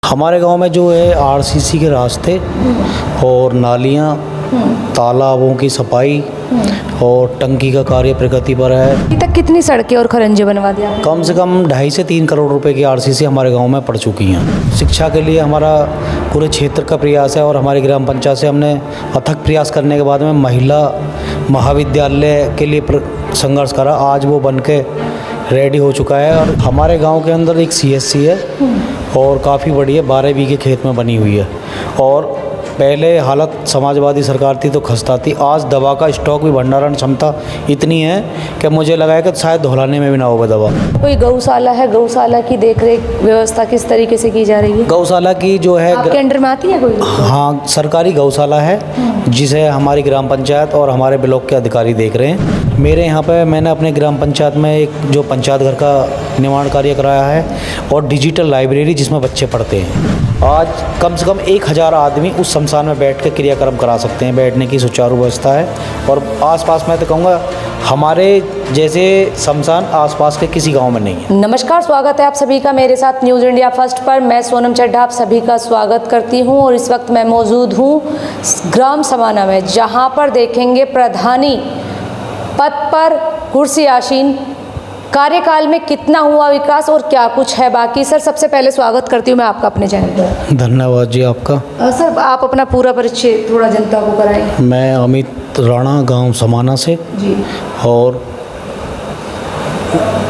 हमारे गांव में जो है आरसीसी के रास्ते और नालियां, तालाबों की सफाई और टंकी का कार्य प्रगति पर है। अभी तक कितनी सड़कें और खरंजे बनवा दिया आपने? कम से कम 2.5 से 3 करोड़ रुपए की आरसीसी हमारे गांव में पड़ चुकी हैं। शिक्षा के लिए हमारा पूरे क्षेत्र का प्रयास है और हमारी ग्राम पंचायत से हमने अथक प्रयास करने के बाद में महिला महाविद्यालय के लिए संघर्ष करा। आज वो बन के रेडी हो चुका है और हमारे गांव के अंदर एक सीएससी है और काफ़ी बड़ी है, 12 बीघे खेत में बनी हुई है। और पहले हालत समाजवादी सरकार थी तो खस्ता थी, आज दवा का स्टॉक भी, भंडारण क्षमता इतनी है कि मुझे लगा है कि शायद धुलाने में भी ना हो दवा। कोई गौशाला है, गौशाला की देखरेख व्यवस्था किस तरीके से की जा रही है? गौशाला की जो है आपके अंडर में आती है कोई? हाँ, सरकारी गौशाला है जिसे हमारी ग्राम पंचायत और हमारे ब्लॉक के अधिकारी देख रहे हैं। मेरे यहाँ पे मैंने अपने ग्राम पंचायत में एक जो पंचायत घर का निर्माण कार्य कराया है और डिजिटल लाइब्रेरी जिसमें बच्चे पढ़ते हैं। आज कम से कम 1000 आदमी उस शमशान में बैठ के क्रियाक्रम करा सकते हैं, बैठने की सुचारू व्यवस्था है। और आसपास मैं तो कहूँगा हमारे जैसे शमशान आसपास के किसी गांव में नहीं है। नमस्कार, स्वागत है आप सभी का मेरे साथ न्यूज़ इंडिया फर्स्ट पर। मैं सोनम चड्ढा आप सभी का स्वागत करती हूं और इस वक्त मैं मौजूद हूं ग्राम समाना में, जहां पर देखेंगे प्रधानी पद पर कुर्सी आसीन, कार्यकाल में कितना हुआ विकास और क्या कुछ है बाकी। सर, सबसे पहले स्वागत करती हूँ मैं आपका अपने चैनल पर। धन्यवाद जी आपका। सर, आप अपना पूरा परिचय थोड़ा जनता को कराएं। मैं अमित राणा, गांव समाना से जी, और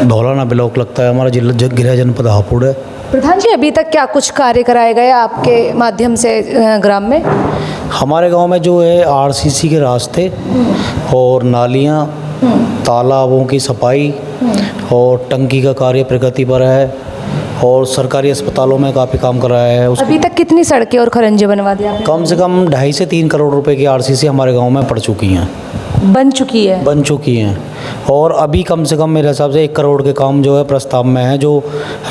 धौलाना ब्लॉक लगता है हमारा, जिला गृह जनपद हापुड़ है। प्रधान जी, अभी तक क्या कुछ कार्य कराए गए आपके माध्यम से ग्राम में? हमारे गांव में जो है आरसीसी के रास्ते और नालियां, तालाबों की सफाई और टंकी का कार्य प्रगति पर है और सरकारी अस्पतालों में काफ़ी काम कराया है। अभी तक कितनी सड़कें और खरंजे बनवा दिया आपने? कम से कम 2.5 से 3 करोड़ रुपए की आरसीसी हमारे गांव में पड़ चुकी हैं, बन चुकी है। और अभी कम से कम मेरे हिसाब से 1 करोड़ के काम जो है प्रस्ताव में है, जो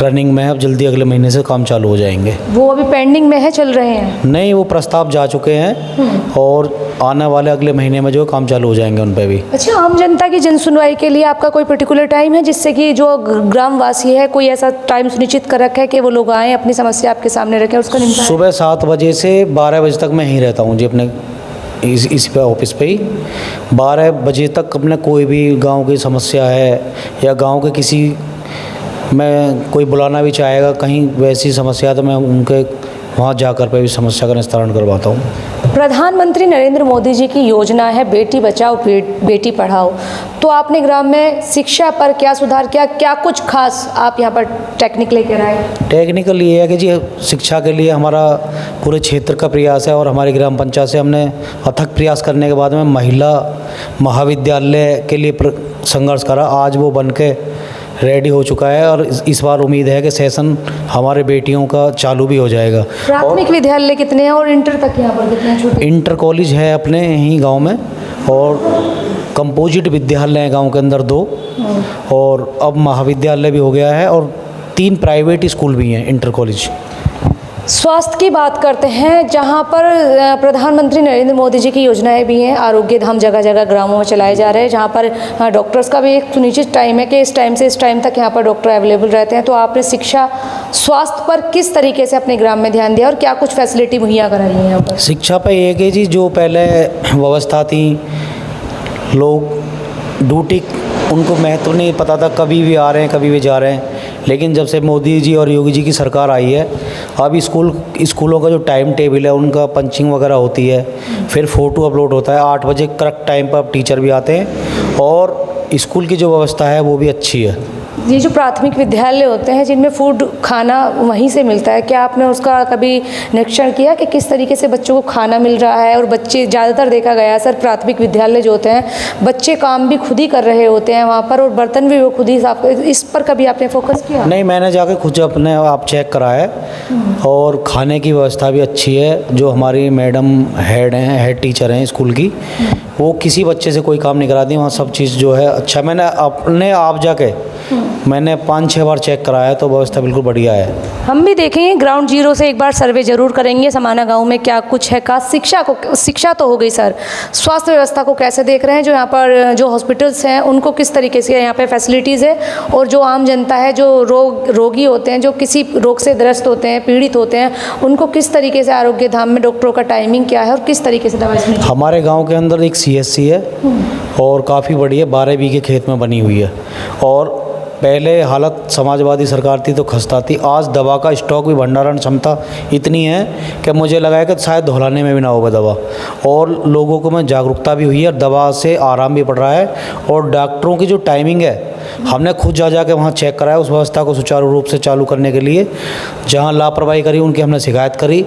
रनिंग में है। अब जल्दी अगले महीने से काम चालू हो जाएंगे। वो अभी पेंडिंग में है, चल रहे हैं? नहीं, वो प्रस्ताव जा चुके हैं और आने वाले अगले महीने में जो है काम चालू हो जाएंगे उन पर भी। अच्छा, आम जनता की जन सुनवाई के लिए आपका कोई पर्टिकुलर टाइम है जिससे कि जो ग्रामवासी है, कोई ऐसा टाइम सुनिश्चित कर रखा है कि वो लोग आएँ, अपनी समस्या आपके सामने रखें, उसका निपटारा? सुबह 7 बजे से 12 बजे तक मैं यहीं रहता हूँ जी, अपने इस पे ऑफिस पे ही। 12 बजे तक अपने कोई भी गांव की समस्या है या गांव के किसी में कोई बुलाना भी चाहेगा कहीं वैसी समस्या, तो मैं उनके वहाँ जाकर पे भी समस्या का निस्तारण करवाता हूँ। प्रधानमंत्री नरेंद्र मोदी जी की योजना है बेटी बचाओ बेटी पढ़ाओ, तो आपने ग्राम में शिक्षा पर क्या सुधार किया? क्या कुछ खास आप यहाँ पर टेक्निक लेकर आए? टेक्निकल ये है कि जी शिक्षा के लिए हमारा पूरे क्षेत्र का प्रयास है और हमारी ग्राम पंचायत से हमने अथक प्रयास करने के बाद में महिला महाविद्यालय के लिए संघर्ष करा। आज वो बन के रेडी हो चुका है और इस बार उम्मीद है कि सेशन हमारे बेटियों का चालू भी हो जाएगा। प्राथमिक विद्यालय कितने हैं और इंटर तक यहाँ पर कितने छोटे? इंटर कॉलेज है अपने ही गांव में और कंपोजिट विद्यालय है गांव के अंदर 2, और अब महाविद्यालय भी हो गया है और 3 प्राइवेट स्कूल भी हैं, इंटर कॉलेज। स्वास्थ्य की बात करते हैं, जहां पर प्रधानमंत्री नरेंद्र मोदी जी की योजनाएं भी हैं। आरोग्य धाम जगह जगह ग्रामों में चलाए जा रहे हैं, जहां पर डॉक्टर्स का भी एक सुनिश्चित टाइम है कि इस टाइम से इस टाइम तक यहां पर डॉक्टर अवेलेबल रहते हैं। तो आपने शिक्षा स्वास्थ्य पर किस तरीके से अपने ग्राम में ध्यान दिया और क्या कुछ फैसिलिटी मुहैया कराई है यहाँ पर? शिक्षा पर एक है जी, जो पहले व्यवस्था थी, लोग ड्यूटी उनको महत्व नहीं पता था, कभी भी आ रहे हैं कभी भी जा रहे हैं। लेकिन जब से मोदी जी और योगी जी की सरकार आई है, अब स्कूलों का जो टाइम टेबल है उनका पंचिंग वगैरह होती है, फिर फ़ोटो अपलोड होता है। 8 बजे करेक्ट टाइम पर अब टीचर भी आते हैं और स्कूल की जो व्यवस्था है वो भी अच्छी है। ये जो प्राथमिक विद्यालय होते हैं जिनमें फूड खाना वहीं से मिलता है, क्या आपने उसका कभी निरीक्षण किया कि किस तरीके से बच्चों को खाना मिल रहा है? और बच्चे ज़्यादातर देखा गया है सर, प्राथमिक विद्यालय जो होते हैं बच्चे काम भी खुद ही कर रहे होते हैं वहाँ पर और बर्तन भी वो खुद ही साफ। इस पर कभी आपने फोकस किया? नहीं, मैंने जाके खुद अपने आप चेक करा है और खाने की व्यवस्था भी अच्छी है। जो हमारी मैडम हेड टीचर हैं स्कूल की, वो किसी बच्चे से कोई काम नहीं कराती, वहाँ सब चीज़ जो है अच्छा। मैंने अपने आप जाके मैंने 5-6 बार चेक कराया तो व्यवस्था बिल्कुल बढ़िया है। हम भी देखेंगे ग्राउंड जीरो से एक बार सर्वे जरूर करेंगे समाना गांव में क्या कुछ है। का शिक्षा तो हो गई सर, स्वास्थ्य व्यवस्था को कैसे देख रहे हैं? जो यहाँ पर जो हॉस्पिटल्स हैं उनको किस तरीके से यहाँ पे फैसिलिटीज़ है, और जो आम जनता है जो रोगी होते हैं, जो किसी रोग से ग्रस्त होते हैं, पीड़ित होते हैं, उनको किस तरीके से आरोग्य धाम में डॉक्टरों का टाइमिंग क्या है और किस तरीके से दवाई मिलती है? हमारे गांव के अंदर एक CSC है और काफ़ी बड़ी है, 12 बीघे खेत में बनी हुई है। और पहले हालत समाजवादी सरकार थी तो खस्ता थी, आज दवा का स्टॉक भी भंडारण क्षमता इतनी है कि मुझे लगा है कि शायद धुलाने में भी ना होगा दवा। और लोगों को में जागरूकता भी हुई है और दवा से आराम भी पड़ रहा है। और डॉक्टरों की जो टाइमिंग है, हमने खुद जा के वहाँ चेक कराया उस व्यवस्था को सुचारू रूप से चालू करने के लिए। जहाँ लापरवाही करी उनकी हमने शिकायत करी,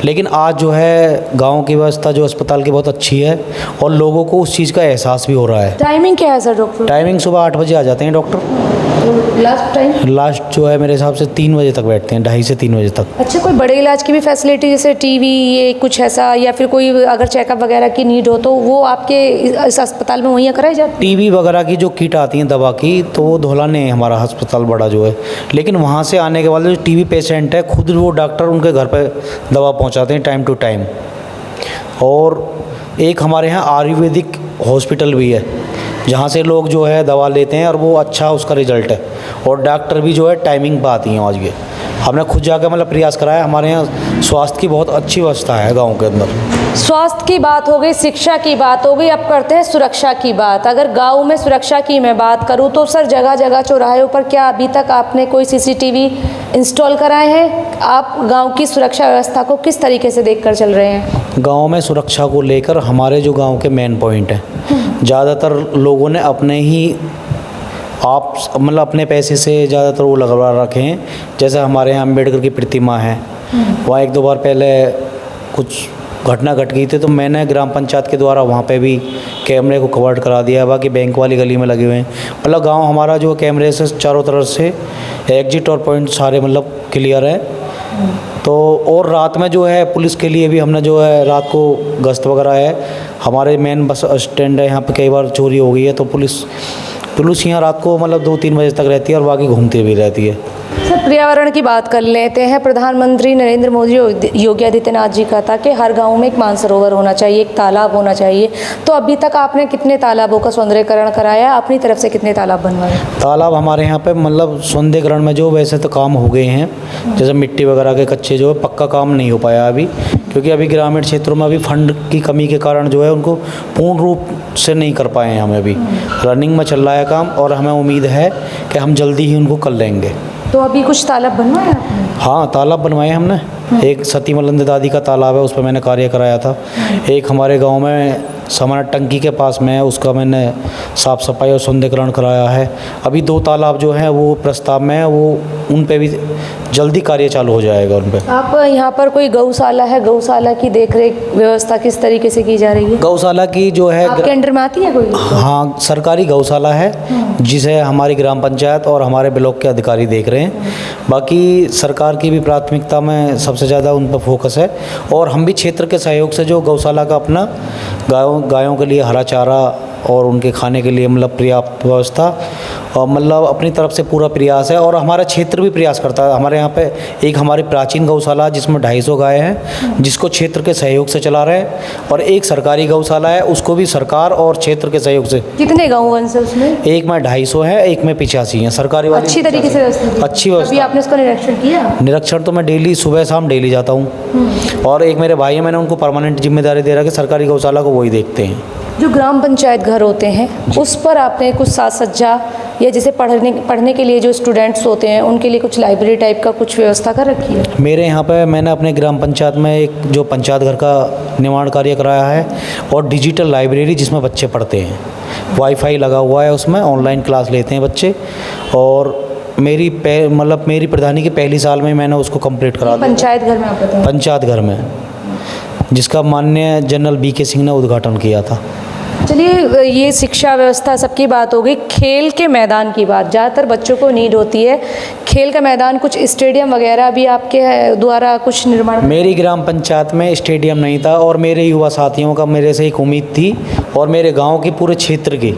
लेकिन आज जो है गाँव की व्यवस्था जो अस्पताल की बहुत अच्छी है और लोगों को उस चीज़ का एहसास भी हो रहा है। टाइमिंग क्या है सर डॉक्टर? टाइमिंग सुबह 8 बजे आ जाते हैं डॉक्टर। Last time? लास्ट जो है मेरे हिसाब से 3 बजे तक बैठते हैं, 2:30 से 3 बजे तक। अच्छा, कोई बड़े इलाज की भी फैसिलिटी जैसे टीवी ये कुछ ऐसा, या फिर कोई अगर चेकअप वगैरह की नीड हो तो वो आपके इस अस्पताल में मुहैया कराई जाती है? टीवी वगैरह की जो किट आती हैं दवा की, तो वो धौलाने है हमारा अस्पताल बड़ा जो है। लेकिन वहाँ से आने के बाद जो टीवी पेशेंट है खुद वो डॉक्टर उनके घर पे दवा पहुँचाते हैं टाइम टू टाइम। और एक हमारे यहाँ आयुर्वेदिक हॉस्पिटल भी है जहाँ से लोग जो है दवा लेते हैं और वो अच्छा उसका रिजल्ट है। और डॉक्टर भी जो है टाइमिंग पर आती हैं आज के। हमने खुद जाकर मतलब प्रयास कराया। हमारे यहाँ स्वास्थ्य की बहुत अच्छी व्यवस्था है गांव के अंदर। स्वास्थ्य की बात हो गई, शिक्षा की बात हो गई, अब करते हैं सुरक्षा की बात। अगर गांव में सुरक्षा की मैं बात करूं तो सर जगह जगह चौराहों पर क्या अभी तक आपने कोई CCTV इंस्टॉल कराए हैं? आप गांव की सुरक्षा व्यवस्था को किस तरीके से देखकर चल रहे हैं? गांव में सुरक्षा को लेकर हमारे जो गांव के मेन पॉइंट हैं, ज़्यादातर लोगों ने अपने ही आप मतलब अपने पैसे से ज़्यादातर वो लगवा रखे हैं। जैसे हमारे यहाँ अम्बेडकर की प्रतिमा है, वहाँ 1-2 बार पहले कुछ घटना घट गई थी तो मैंने ग्राम पंचायत के द्वारा वहाँ पे भी कैमरे को कवर्ड करा दिया है। बाकी बैंक वाली गली में लगे हुए हैं। मतलब गांव हमारा जो कैमरे से चारों तरफ से एग्जिट और पॉइंट सारे मतलब क्लियर है। तो और रात में जो है पुलिस के लिए भी हमने जो है रात को गश्त वगैरह है। हमारे मेन बस स्टैंड है, यहाँ पे कई बार चोरी हो गई है तो पुलिस यहाँ रात को मतलब 2-3 बजे तक रहती है और बाकी घूमती भी रहती है। सर पर्यावरण की बात कर लेते हैं। प्रधानमंत्री नरेंद्र मोदी योगी आदित्यनाथ जी का था कि हर गांव में एक मानसरोवर होना चाहिए, एक तालाब होना चाहिए। तो अभी तक आपने कितने तालाबों का सौंदर्यीकरण कराया? अपनी तरफ से कितने तालाब बनवाए? तालाब हमारे यहाँ पे मतलब सौंदर्यीकरण में जो वैसे तो काम हो गए हैं, जैसे मिट्टी वगैरह के कच्चे जो है, पक्का काम नहीं हो पाया अभी, क्योंकि अभी ग्रामीण क्षेत्रों में अभी फंड की कमी के कारण जो है उनको पूर्ण रूप से नहीं कर पाए हैं। हमें अभी रनिंग में चल रहा है काम और हमें उम्मीद है कि हम जल्दी ही उनको कर लेंगे। तो अभी कुछ तालाब बनवाए आपने? हाँ, तालाब बनवाए हमने। एक सती मलंद दादी का तालाब है, उस पर मैंने कार्य कराया था। एक हमारे गांव में समाना टंकी के पास में है, उसका मैंने साफ़ सफाई और सौंदर्यीकरण कराया है। अभी 2 तालाब जो हैं वो प्रस्ताव में है, वो उन पे भी जल्दी कार्य चालू हो जाएगा उन पे। आप यहाँ पर कोई गौशाला है, गौशाला की देखरेख व्यवस्था किस तरीके से की जा रही है? गौशाला की जो है आपके अंडर में आती है कोई? हाँ, सरकारी गौशाला है जिसे हमारी ग्राम पंचायत और हमारे ब्लॉक के अधिकारी देख रहे हैं। बाकी सरकार की भी प्राथमिकता में सबसे ज़्यादा उन पर फोकस है। और हम भी क्षेत्र के सहयोग से जो गौशाला का अपना गायों के लिए हरा चारा और उनके खाने के लिए मतलब पर्याप्त व्यवस्था और मतलब अपनी तरफ से पूरा प्रयास है। और हमारा क्षेत्र भी प्रयास करता है। हमारे यहाँ पे एक हमारी प्राचीन गौशाला जिसमें 250 गाय हैं, जिसको क्षेत्र के सहयोग से चला रहे हैं। और एक सरकारी गौशाला है, उसको भी सरकार और क्षेत्र के सहयोग से। कितने गौवंश है उसमें? एक में 250 है, एक में 85 है। सरकारी वाली अच्छी तरीके से व्यवस्था? अच्छी व्यवस्था। अभी आपने उसका निरीक्षण किया? निरीक्षण तो मैं डेली सुबह शाम डेली जाता हूँ। और एक मेरे भाई है, मैंने उनको परमानेंट जिम्मेदारी दे रहा कि सरकारी गौशाला को वही देखते हैं। जो ग्राम पंचायत घर होते हैं उस पर आपने कुछ साज सज्जा या जैसे पढ़ने के लिए जो स्टूडेंट्स होते हैं उनके लिए कुछ लाइब्रेरी टाइप का कुछ व्यवस्था कर रखी है? मेरे यहाँ पे मैंने अपने ग्राम पंचायत में एक जो पंचायत घर का निर्माण कार्य कराया है और डिजिटल लाइब्रेरी जिसमें बच्चे पढ़ते हैं। वाईफाई लगा हुआ है, उसमें ऑनलाइन क्लास लेते हैं बच्चे। और मेरी प्रधानी की पहली साल में मैंने उसको कंप्लीट करा दिया। पंचायत घर में आप बताएं? पंचायत घर में, जिसका माननीय जनरल BK सिंह ने उद्घाटन किया था। चलिए, ये शिक्षा व्यवस्था सबकी बात हो गई। खेल के मैदान की बात, ज़्यादातर बच्चों को नीड होती है खेल का मैदान। कुछ स्टेडियम वगैरह भी आपके द्वारा कुछ निर्माण? मेरी ग्राम पंचायत में स्टेडियम नहीं था और मेरे युवा साथियों का मेरे से एक उम्मीद थी और मेरे गांव के पूरे क्षेत्र की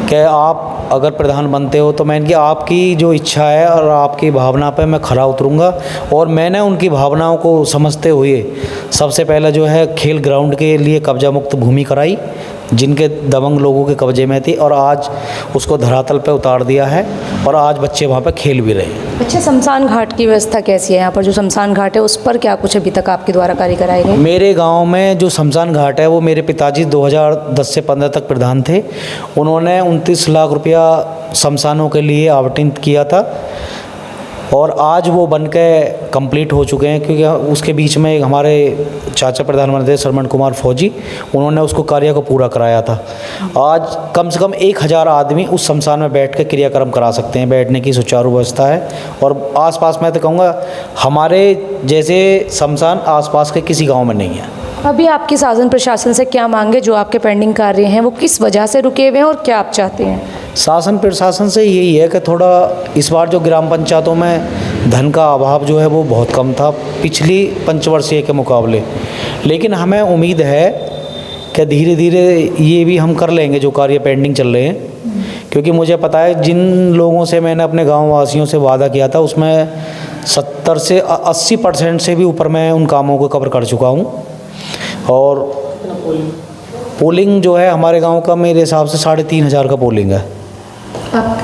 कि आप अगर प्रधान बनते हो तो मैं इनकी आपकी जो इच्छा है और आपकी भावना पे मैं खरा उतरूँगा। और मैंने उनकी भावनाओं को समझते हुए सबसे पहले जो है खेल ग्राउंड के लिए कब्जा मुक्त भूमि कराई, जिनके दबंग लोगों के कब्जे में थी, और आज उसको धरातल पे उतार दिया है और आज बच्चे वहाँ पे खेल भी रहे हैं। अच्छा, शमशान घाट की व्यवस्था कैसी है यहाँ पर? जो शमशान घाट है उस पर क्या कुछ अभी तक आपके द्वारा कार्य कराए गए? मेरे गांव में जो शमशान घाट है वो मेरे पिताजी 2010 से 15 तक प्रधान थे। उन्होंने 29 लाख रुपया शमशानों के लिए आवंटित किया था और आज वो बन के कंप्लीट हो चुके हैं, क्योंकि उसके बीच में एक हमारे चाचा प्रधानमंत्री श्रवण कुमार फौजी, उन्होंने उसको कार्य को पूरा कराया था। आज कम से कम 1000 आदमी उस शमशान में बैठ के क्रियाक्रम करा सकते हैं, बैठने की सुचारू व्यवस्था है। और आसपास मैं तो कहूँगा हमारे जैसे शमशान आसपास के किसी गांव में नहीं है। अभी आपकी शासन प्रशासन से क्या मांगे? जो आपके पेंडिंग कार्य हैं वो किस वजह से रुके हुए हैं और क्या आप चाहते हैं? शासन प्रशासन से यही है कि थोड़ा इस बार जो ग्राम पंचायतों में धन का अभाव जो है वो बहुत कम था पिछली पंचवर्षीय के मुकाबले, लेकिन हमें उम्मीद है कि धीरे धीरे ये भी हम कर लेंगे जो कार्य पेंडिंग चल रहे हैं। क्योंकि मुझे पता है जिन लोगों से मैंने अपने गाँव वासियों से वादा किया था उसमें 70 से 80% से भी ऊपर मैं उन कामों को कवर कर चुका हूँ। और पोलिंग जो है हमारे गांव का मेरे हिसाब से 3500 का पोलिंग है।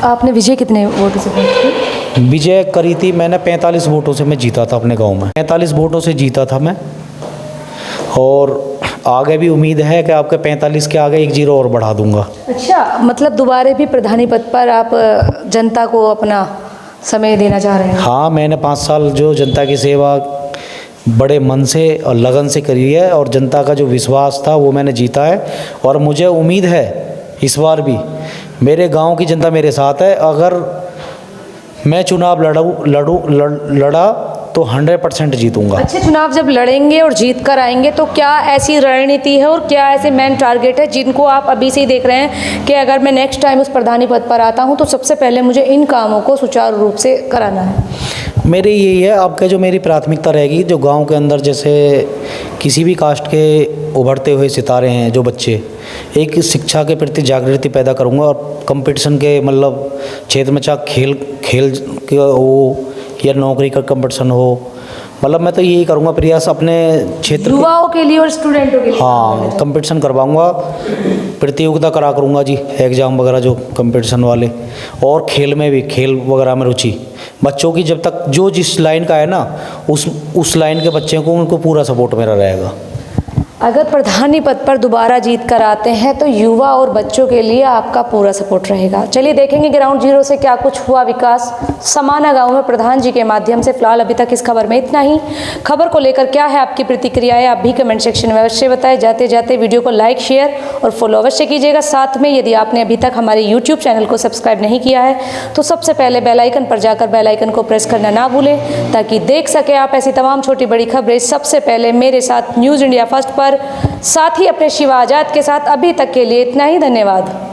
आपने विजय कितने वोटों से की? विजय करी थी मैंने 45 वोटों से मैं जीता था अपने गांव में, 45 वोटों से जीता था मैं। और आगे भी उम्मीद है कि आपके 45 के आगे 1 0 और बढ़ा दूंगा। अच्छा, मतलब दोबारा भी प्रधानी पद पर आप जनता को अपना समय देना चाह रहे हैं? हाँ, मैंने 5 साल जो जनता की सेवा बड़े मन से और लगन से करी है और जनता का जो विश्वास था वो मैंने जीता है। और मुझे उम्मीद है इस बार भी मेरे गांव की जनता मेरे साथ है। अगर मैं चुनाव लड़ा तो 100% जीतूंगा। अच्छे चुनाव जब लड़ेंगे और जीत कर आएंगे तो क्या ऐसी रणनीति है और क्या ऐसे मेन टारगेट है जिनको आप अभी से ही देख रहे हैं कि अगर मैं नेक्स्ट टाइम उस प्रधानी पद पर आता हूं तो सबसे पहले मुझे इन कामों को सुचारू रूप से कराना है? मेरी यही है, आपका जो मेरी प्राथमिकता रहेगी जो गांव के अंदर जैसे किसी भी कास्ट के उभरते हुए सितारे हैं जो बच्चे, एक शिक्षा के प्रति जागृति पैदा करूंगा और कंपटीशन के मतलब क्षेत्र में चाहे खेल हो या नौकरी का कंपटीशन हो, मतलब मैं तो यही करूंगा प्रयास अपने क्षेत्र युवाओं के लिए और स्टूडेंटों के लिए। हाँ, कंपटीशन करवाऊंगा, प्रतियोगिता करूंगा जी, एग्ज़ाम वगैरह जो कंपटीशन वाले, और खेल में भी, खेल वगैरह में रुचि बच्चों की जब तक जो जिस लाइन का है ना उस लाइन के बच्चे को उनको पूरा सपोर्ट मेरा रहेगा। अगर प्रधानी पद पर दोबारा जीत कर आते हैं तो युवा और बच्चों के लिए आपका पूरा सपोर्ट रहेगा। चलिए देखेंगे ग्राउंड जीरो से क्या कुछ हुआ विकास समाना गांव में प्रधान जी के माध्यम से। फिलहाल अभी तक इस खबर में इतना ही। खबर को लेकर क्या है आपकी प्रतिक्रियाएं, आप भी कमेंट सेक्शन में अवश्य बताएं। जाते जाते वीडियो को लाइक, शेयर और फॉलो अवश्य कीजिएगा। साथ में यदि आपने अभी तक हमारे यूट्यूब चैनल को सब्सक्राइब नहीं किया है तो सबसे पहले बेल आइकन पर जाकर बेल आइकन को प्रेस करना ना भूलें, ताकि देख सके आप ऐसी तमाम छोटी बड़ी खबरें सबसे पहले मेरे साथ न्यूज़ इंडिया फर्स्ट पर, साथ ही अपने शिवा आजाद के साथ। अभी तक के लिए इतना ही, धन्यवाद।